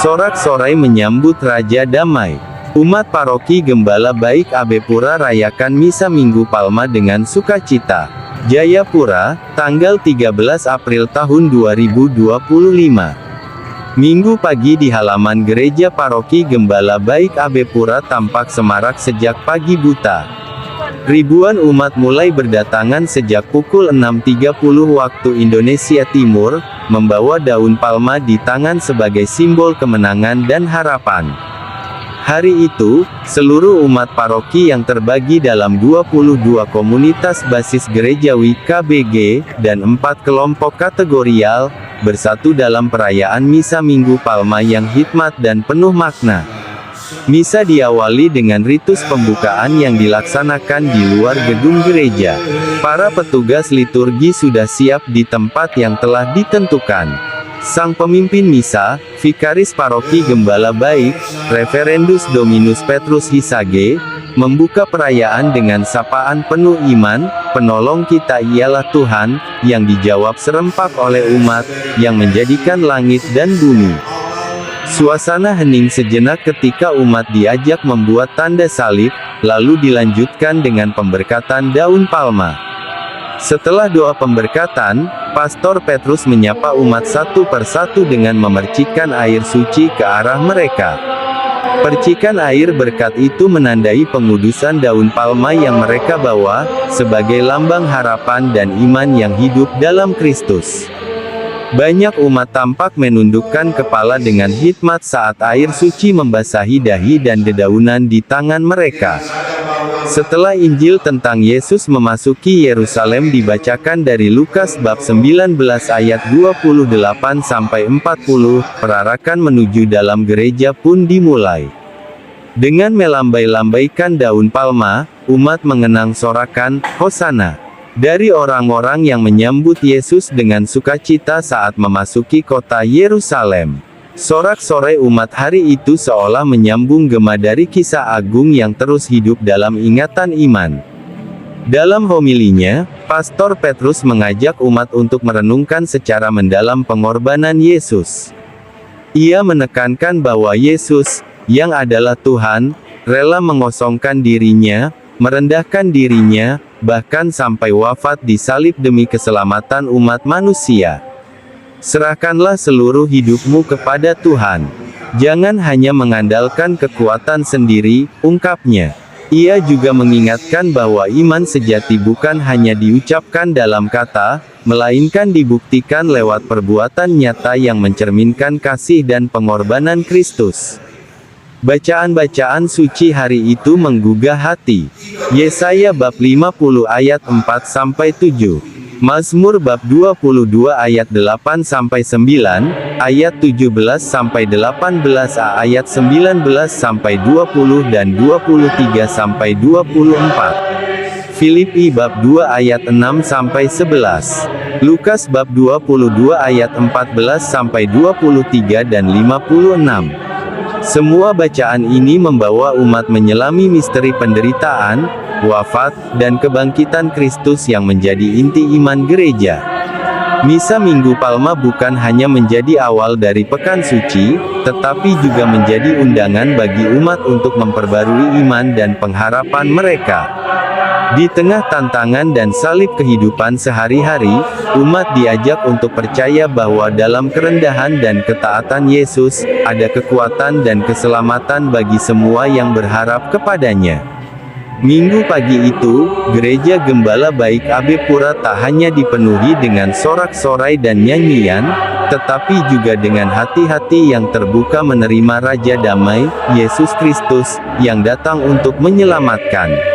Sorak-sorai menyambut Raja Damai. Umat Paroki Gembala Baik Abepura rayakan Misa Minggu Palma dengan sukacita. Jayapura, tanggal 13 April tahun 2025. Minggu pagi di halaman gereja Paroki Gembala Baik Abepura tampak semarak sejak pagi buta. Ribuan umat mulai berdatangan sejak pukul 6.30 waktu Indonesia Timur, membawa daun palma di tangan sebagai simbol kemenangan dan harapan. Hari itu, seluruh umat paroki yang terbagi dalam 22 komunitas basis gerejawi KBG, dan 4 kelompok kategorial, bersatu dalam perayaan Misa Minggu Palma yang hikmat dan penuh makna. Misa diawali dengan ritus pembukaan yang dilaksanakan di luar gedung gereja. Para petugas liturgi sudah siap di tempat yang telah ditentukan. Sang pemimpin misa, Vikaris Paroki Gembala Baik, Reverendus Dominus Petrus Hisage, membuka perayaan dengan sapaan penuh iman, "Penolong kita ialah Tuhan," yang dijawab serempak oleh umat, yang menjadikan langit dan bumi. Suasana hening sejenak ketika umat diajak membuat tanda salib, lalu dilanjutkan dengan pemberkatan daun palma. Setelah doa pemberkatan, Pastor Petrus menyapa umat satu persatu dengan memercikkan air suci ke arah mereka. Percikan air berkat itu menandai pengudusan daun palma yang mereka bawa, sebagai lambang harapan dan iman yang hidup dalam Kristus. Banyak umat tampak menundukkan kepala dengan hikmat saat air suci membasahi dahi dan dedaunan di tangan mereka. Setelah Injil tentang Yesus memasuki Yerusalem dibacakan dari Lukas bab 19 ayat 28-40, perarakan menuju dalam gereja pun dimulai. Dengan melambai-lambaikan daun palma, umat mengenang sorakan, "Hosana." Dari orang-orang yang menyambut Yesus dengan sukacita saat memasuki kota Yerusalem. Sorak-sorai umat hari itu seolah menyambung gema dari kisah agung yang terus hidup dalam ingatan iman. Dalam homilinya, Pastor Petrus mengajak umat untuk merenungkan secara mendalam pengorbanan Yesus. Ia menekankan bahwa Yesus, yang adalah Tuhan, rela mengosongkan dirinya, merendahkan dirinya, bahkan sampai wafat di salib demi keselamatan umat manusia. Serahkanlah seluruh hidupmu kepada Tuhan. Jangan hanya mengandalkan kekuatan sendiri, ungkapnya. Ia juga mengingatkan bahwa iman sejati bukan hanya diucapkan dalam kata, melainkan dibuktikan lewat perbuatan nyata yang mencerminkan kasih dan pengorbanan Kristus. Bacaan-bacaan suci hari itu menggugah hati. Yesaya bab 50 ayat 4-7. Mazmur bab 22 ayat 8-9, ayat 17-18a, ayat 19-20 dan 23-24. Filipi bab 2 ayat 6-11. Lukas bab 22 ayat 14-23 dan 56. Semua bacaan ini membawa umat menyelami misteri penderitaan, wafat, dan kebangkitan Kristus yang menjadi inti iman gereja. Misa Minggu Palma bukan hanya menjadi awal dari Pekan Suci, tetapi juga menjadi undangan bagi umat untuk memperbarui iman dan pengharapan mereka. Di tengah tantangan dan salib kehidupan sehari-hari, umat diajak untuk percaya bahwa dalam kerendahan dan ketaatan Yesus, ada kekuatan dan keselamatan bagi semua yang berharap kepadanya. Minggu pagi itu, Gereja Gembala Baik Abepura tak hanya dipenuhi dengan sorak-sorai dan nyanyian, tetapi juga dengan hati-hati yang terbuka menerima Raja Damai, Yesus Kristus, yang datang untuk menyelamatkan.